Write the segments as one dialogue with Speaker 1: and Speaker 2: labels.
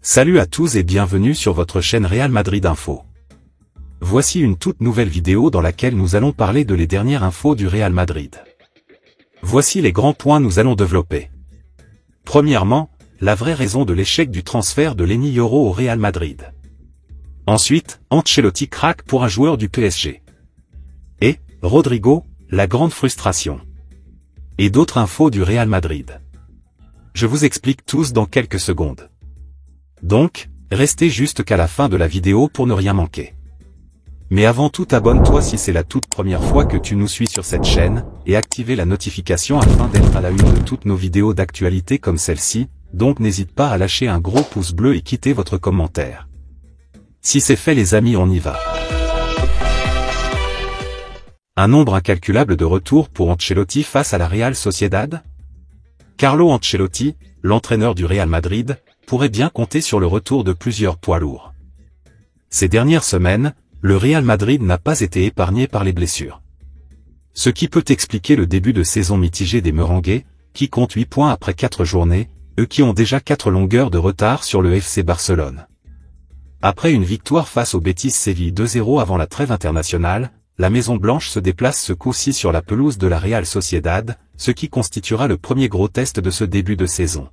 Speaker 1: Salut à tous et bienvenue sur votre chaîne Real Madrid Info. Voici une toute nouvelle vidéo dans laquelle nous allons parler de les dernières infos du Real Madrid. Voici les grands points nous allons développer. Premièrement, la vraie raison de l'échec du transfert de Léni Yoro au Real Madrid. Ensuite, Ancelotti craque pour un joueur du PSG. Et, Rodrigo, la grande frustration. Et d'autres infos du Real Madrid. Je vous explique tous dans quelques secondes. Donc, restez juste qu'à la fin de la vidéo pour ne rien manquer. Mais avant tout, abonne-toi si c'est la toute première fois que tu nous suis sur cette chaîne, et activez la notification afin d'être à la une de toutes nos vidéos d'actualité comme celle-ci, donc n'hésite pas à lâcher un gros pouce bleu et quitter votre commentaire. Si c'est fait les amis, on y va. Un nombre incalculable de retours pour Ancelotti face à la Real Sociedad? Carlo Ancelotti, l'entraîneur du Real Madrid, pourrait bien compter sur le retour de plusieurs poids lourds. Ces dernières semaines, le Real Madrid n'a pas été épargné par les blessures. Ce qui peut expliquer le début de saison mitigé des Merengues, qui comptent 8 points après 4 journées, eux qui ont déjà 4 longueurs de retard sur le FC Barcelone. Après une victoire face au Betis Séville 2-0 avant la trêve internationale, la Maison Blanche se déplace ce coup-ci sur la pelouse de la Real Sociedad, ce qui constituera le premier gros test de ce début de saison.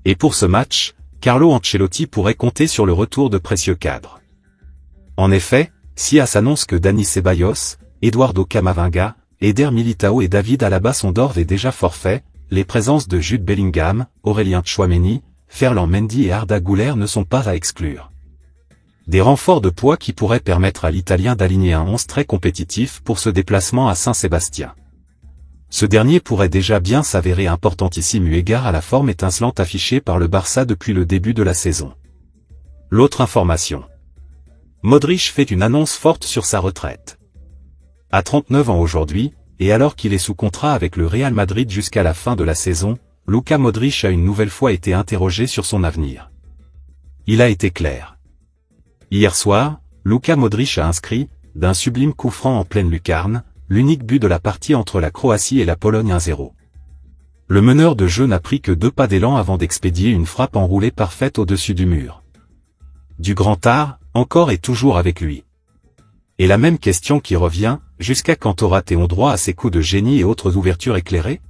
Speaker 1: Et pour ce match, Carlo Ancelotti pourrait compter sur le retour de précieux cadres. En effet, si à s'annonce que Dani Ceballos, Eduardo Camavinga, Eder Militao et David Alaba sont d'ores et déjà forfaits, les présences de Jude Bellingham, Aurélien Tchouaméni, Ferland Mendy et Arda Güler ne sont pas à exclure. Des renforts de poids qui pourraient permettre à l'Italien d'aligner un 11 très compétitif pour ce déplacement à Saint-Sébastien. Ce dernier pourrait déjà bien s'avérer importantissime eu égard à la forme étincelante affichée par le Barça depuis le début de la saison. L'autre information. Modric fait une annonce forte sur sa retraite. À 39 ans aujourd'hui, et alors qu'il est sous contrat avec le Real Madrid jusqu'à la fin de la saison, Luka Modric a une nouvelle fois été interrogé sur son avenir. Il a été clair. Hier soir, Luka Modric a inscrit, d'un sublime coup franc en pleine lucarne, l'unique but de la partie entre la Croatie et la Pologne 1-0. Le meneur de jeu n'a pris que 2 pas d'élan avant d'expédier une frappe enroulée parfaite au-dessus du mur. Du grand art, encore et toujours avec lui. Et la même question qui revient, jusqu'à quand aura-t-on droit à ces coups de génie et autres ouvertures éclairées?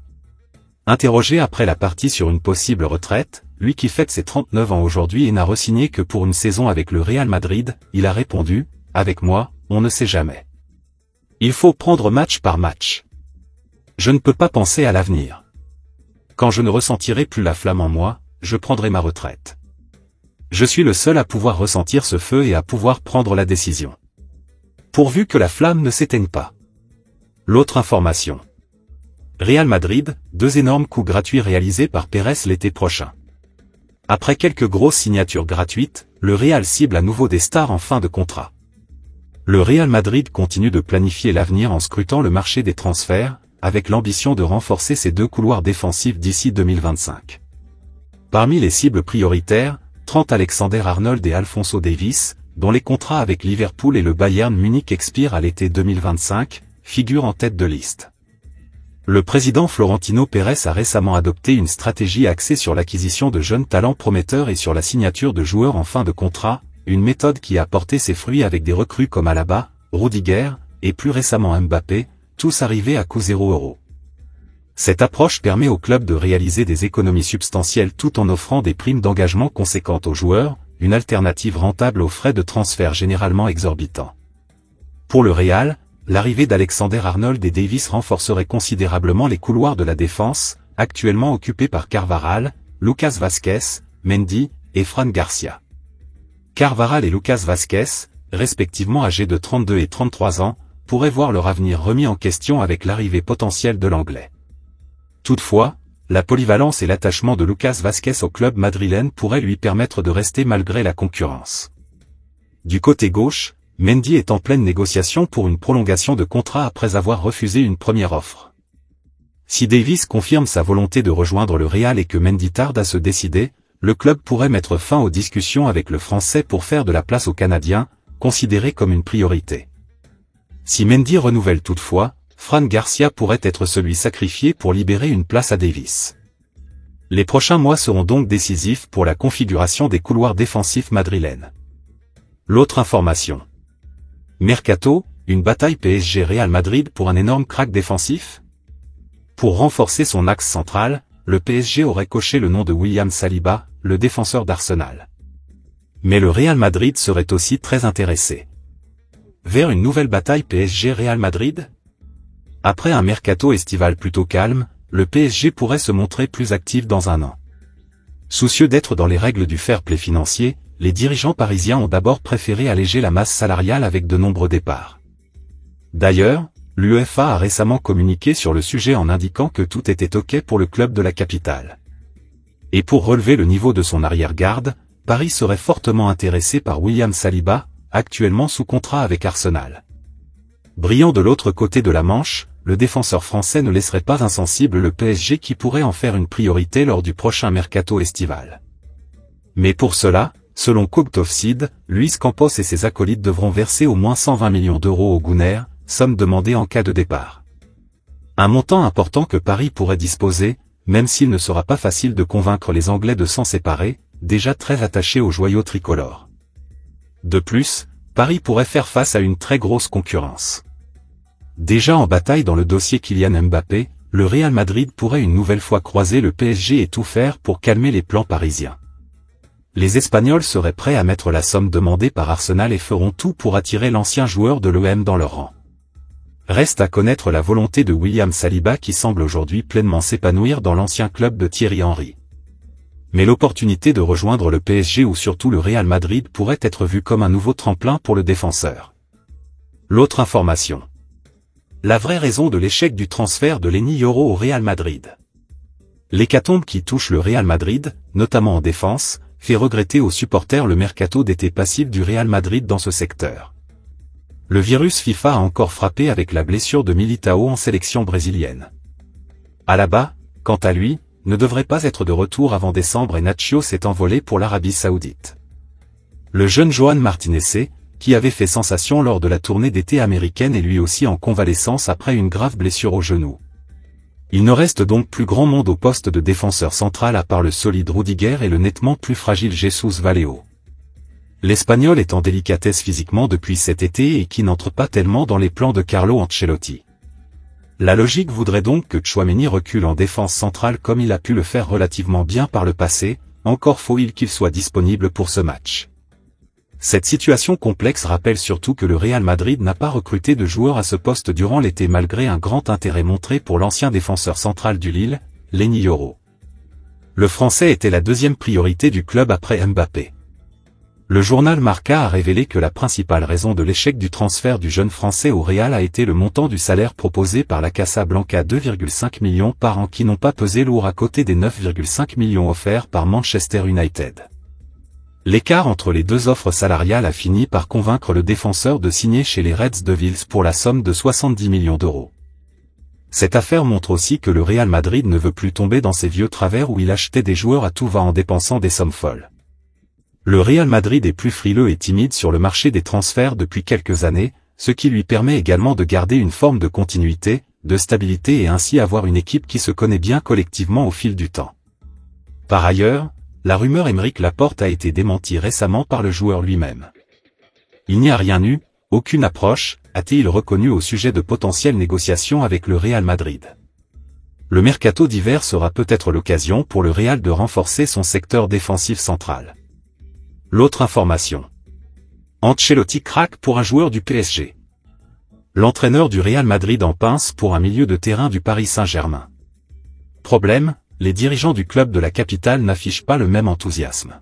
Speaker 1: Interrogé après la partie sur une possible retraite, lui qui fête ses 39 ans aujourd'hui et n'a re-signé que pour une saison avec le Real Madrid, il a répondu, « Avec moi, on ne sait jamais. Il faut prendre match par match. Je ne peux pas penser à l'avenir. Quand je ne ressentirai plus la flamme en moi, je prendrai ma retraite. Je suis le seul à pouvoir ressentir ce feu et à pouvoir prendre la décision. Pourvu que la flamme ne s'éteigne pas. » L'autre information. Real Madrid, 2 énormes coups gratuits réalisés par Pérez l'été prochain. Après quelques grosses signatures gratuites, le Real cible à nouveau des stars en fin de contrat. Le Real Madrid continue de planifier l'avenir en scrutant le marché des transferts, avec l'ambition de renforcer ses 2 couloirs défensifs d'ici 2025. Parmi les cibles prioritaires, Trent Alexander-Arnold et Alphonso Davies, dont les contrats avec Liverpool et le Bayern Munich expirent à l'été 2025, figurent en tête de liste. Le président Florentino Pérez a récemment adopté une stratégie axée sur l'acquisition de jeunes talents prometteurs et sur la signature de joueurs en fin de contrat, une méthode qui a porté ses fruits avec des recrues comme Alaba, Rudiger, et plus récemment Mbappé, tous arrivés à coût 0 €. Cette approche permet au club de réaliser des économies substantielles tout en offrant des primes d'engagement conséquentes aux joueurs, une alternative rentable aux frais de transfert généralement exorbitants. Pour le Real, l'arrivée d'Alexander-Arnold et Davies renforcerait considérablement les couloirs de la défense, actuellement occupés par Carvajal, Lucas Vázquez, Mendy, et Fran Garcia. Carvajal et Lucas Vázquez, respectivement âgés de 32 et 33 ans, pourraient voir leur avenir remis en question avec l'arrivée potentielle de l'Anglais. Toutefois, la polyvalence et l'attachement de Lucas Vázquez au club madrilène pourraient lui permettre de rester malgré la concurrence. Du côté gauche, Mendy est en pleine négociation pour une prolongation de contrat après avoir refusé une première offre. Si Davies confirme sa volonté de rejoindre le Real et que Mendy tarde à se décider, le club pourrait mettre fin aux discussions avec le Français pour faire de la place aux Canadiens, considéré comme une priorité. Si Mendy renouvelle toutefois, Fran Garcia pourrait être celui sacrifié pour libérer une place à Davies. Les prochains mois seront donc décisifs pour la configuration des couloirs défensifs madrilènes. L'autre information. Mercato, une bataille PSG-Real Madrid pour un énorme crack défensif? Pour renforcer son axe central, le PSG aurait coché le nom de William Saliba, le défenseur d'Arsenal. Mais le Real Madrid serait aussi très intéressé. Vers une nouvelle bataille PSG-Real Madrid? Après un mercato estival plutôt calme, le PSG pourrait se montrer plus actif dans un an. Soucieux d'être dans les règles du fair play financier, les dirigeants parisiens ont d'abord préféré alléger la masse salariale avec de nombreux départs. D'ailleurs, l'UEFA a récemment communiqué sur le sujet en indiquant que tout était OK pour le club de la capitale. Et pour relever le niveau de son arrière-garde, Paris serait fortement intéressé par William Saliba, actuellement sous contrat avec Arsenal. Brillant de l'autre côté de la Manche, le défenseur français ne laisserait pas insensible le PSG qui pourrait en faire une priorité lors du prochain mercato estival. Mais pour cela, selon Cogtofsid, Luis Campos et ses acolytes devront verser au moins 120 millions d'euros au Gunner, somme demandée en cas de départ. Un montant important que Paris pourrait disposer, même s'il ne sera pas facile de convaincre les Anglais de s'en séparer, déjà très attachés au joyau tricolore. De plus, Paris pourrait faire face à une très grosse concurrence. Déjà en bataille dans le dossier Kylian Mbappé, le Real Madrid pourrait une nouvelle fois croiser le PSG et tout faire pour calmer les plans parisiens. Les Espagnols seraient prêts à mettre la somme demandée par Arsenal et feront tout pour attirer l'ancien joueur de l'OM dans leur rang. Reste à connaître la volonté de William Saliba qui semble aujourd'hui pleinement s'épanouir dans l'ancien club de Thierry Henry. Mais l'opportunité de rejoindre le PSG ou surtout le Real Madrid pourrait être vue comme un nouveau tremplin pour le défenseur. L'autre information. La vraie raison de l'échec du transfert de Lenny Yoro au Real Madrid. L'hécatombe qui touche le Real Madrid, notamment en défense, fait regretter aux supporters le mercato d'été passif du Real Madrid dans ce secteur. Le virus FIFA a encore frappé avec la blessure de Militao en sélection brésilienne. Alaba, quant à lui, ne devrait pas être de retour avant décembre et Nacho s'est envolé pour l'Arabie Saoudite. Le jeune Joan Martinez, qui avait fait sensation lors de la tournée d'été américaine est lui aussi en convalescence après une grave blessure au genou. Il ne reste donc plus grand monde au poste de défenseur central à part le solide Rudiger et le nettement plus fragile Jesus Vallejo. L'Espagnol est en délicatesse physiquement depuis cet été et qui n'entre pas tellement dans les plans de Carlo Ancelotti. La logique voudrait donc que Tchouaméni recule en défense centrale comme il a pu le faire relativement bien par le passé, encore faut-il qu'il soit disponible pour ce match. Cette situation complexe rappelle surtout que le Real Madrid n'a pas recruté de joueurs à ce poste durant l'été malgré un grand intérêt montré pour l'ancien défenseur central du Lille, Lenny Yoro. Le Français était la deuxième priorité du club après Mbappé. Le journal Marca a révélé que la principale raison de l'échec du transfert du jeune Français au Real a été le montant du salaire proposé par la Casablanca 2,5 millions par an qui n'ont pas pesé lourd à côté des 9,5 millions offerts par Manchester United. L'écart entre les deux offres salariales a fini par convaincre le défenseur de signer chez les Reds Devils pour la somme de 70 millions d'euros. Cette affaire montre aussi que le Real Madrid ne veut plus tomber dans ces vieux travers où il achetait des joueurs à tout va en dépensant des sommes folles. Le Real Madrid est plus frileux et timide sur le marché des transferts depuis quelques années, ce qui lui permet également de garder une forme de continuité, de stabilité et ainsi avoir une équipe qui se connaît bien collectivement au fil du temps. Par ailleurs, la rumeur Aymeric Laporte a été démentie récemment par le joueur lui-même. Il n'y a rien eu, aucune approche, a-t-il reconnu au sujet de potentielles négociations avec le Real Madrid. Le mercato d'hiver sera peut-être l'occasion pour le Real de renforcer son secteur défensif central. L'autre information. Ancelotti craque pour un joueur du PSG. L'entraîneur du Real Madrid en pince pour un milieu de terrain du Paris Saint-Germain. Problème, les dirigeants du club de la capitale n'affichent pas le même enthousiasme.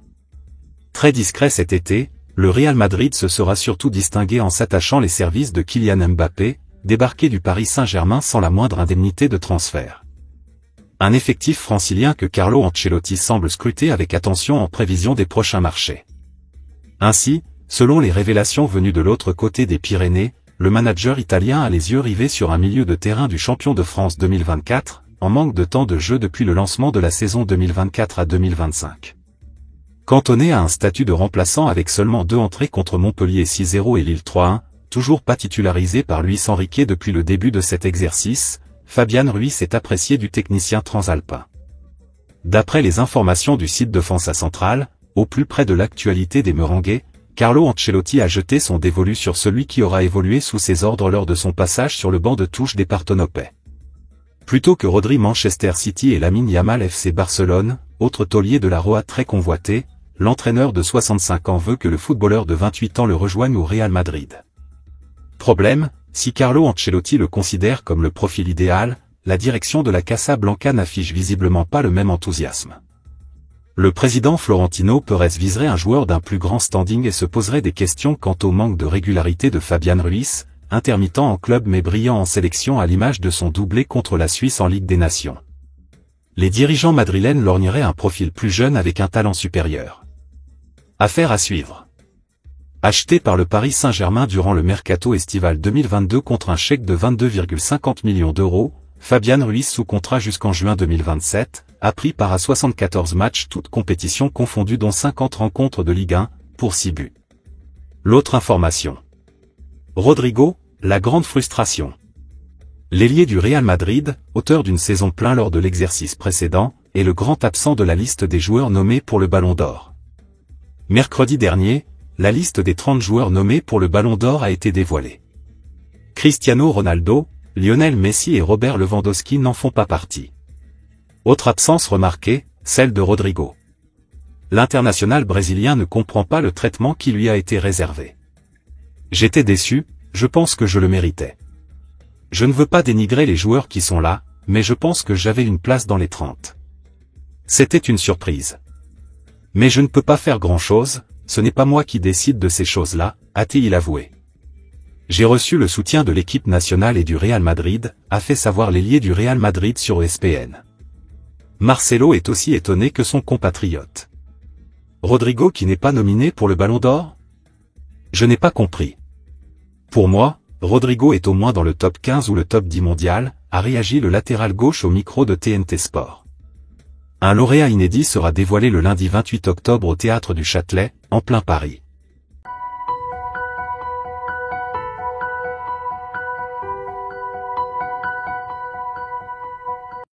Speaker 1: Très discret cet été, le Real Madrid se sera surtout distingué en s'attachant les services de Kylian Mbappé, débarqué du Paris Saint-Germain sans la moindre indemnité de transfert. Un effectif francilien que Carlo Ancelotti semble scruter avec attention en prévision des prochains marchés. Ainsi, selon les révélations venues de l'autre côté des Pyrénées, le manager italien a les yeux rivés sur un milieu de terrain du champion de France 2024, en manque de temps de jeu depuis le lancement de la saison 2024 à 2025. Cantonné à un statut de remplaçant avec seulement 2 entrées contre Montpellier 6-0 et Lille 3-1, toujours pas titularisé par Luis Enrique depuis le début de cet exercice, Fabian Ruiz est apprécié du technicien transalpin. D'après les informations du site Defensa Central, au plus près de l'actualité des Merengues, Carlo Ancelotti a jeté son dévolu sur celui qui aura évolué sous ses ordres lors de son passage sur le banc de touche des Partenopais. Plutôt que Rodri Manchester City et Lamine Yamal FC Barcelone, autre taulier de la Roja très convoité, l'entraîneur de 65 ans veut que le footballeur de 28 ans le rejoigne au Real Madrid. Problème, si Carlo Ancelotti le considère comme le profil idéal, la direction de la Casa Blanca n'affiche visiblement pas le même enthousiasme. Le président Florentino Pérez viserait un joueur d'un plus grand standing et se poserait des questions quant au manque de régularité de Fabián Ruiz, intermittent en club mais brillant en sélection à l'image de son doublé contre la Suisse en Ligue des Nations. Les dirigeants madrilènes lorgneraient un profil plus jeune avec un talent supérieur. Affaire à suivre. Acheté par le Paris Saint-Germain durant le mercato estival 2022 contre un chèque de 22,50 millions d'euros, Fabián Ruiz sous contrat jusqu'en juin 2027, a pris part à 74 matchs toutes compétitions confondues dont 50 rencontres de Ligue 1, pour 6 buts. L'autre information. Rodrigo, la grande frustration. L'ailier du Real Madrid, auteur d'une saison plein lors de l'exercice précédent, est le grand absent de la liste des joueurs nommés pour le Ballon d'Or. Mercredi dernier, la liste des 30 joueurs nommés pour le Ballon d'Or a été dévoilée. Cristiano Ronaldo, Lionel Messi et Robert Lewandowski n'en font pas partie. Autre absence remarquée, celle de Rodrigo. L'international brésilien ne comprend pas le traitement qui lui a été réservé. J'étais déçu, je pense que je le méritais. Je ne veux pas dénigrer les joueurs qui sont là, mais je pense que j'avais une place dans les 30. C'était une surprise. Mais je ne peux pas faire grand-chose, ce n'est pas moi qui décide de ces choses-là, a-t-il avoué. J'ai reçu le soutien de l'équipe nationale et du Real Madrid, a fait savoir l'ailier du Real Madrid sur ESPN. Marcelo est aussi étonné que son compatriote. Rodrigo qui n'est pas nominé pour le Ballon d'Or? Je n'ai pas compris. Pour moi, Rodrigo est au moins dans le top 15 ou le top 10 mondial, a réagi le latéral gauche au micro de TNT Sport. Un lauréat inédit sera dévoilé le lundi 28 octobre au Théâtre du Châtelet, en plein Paris.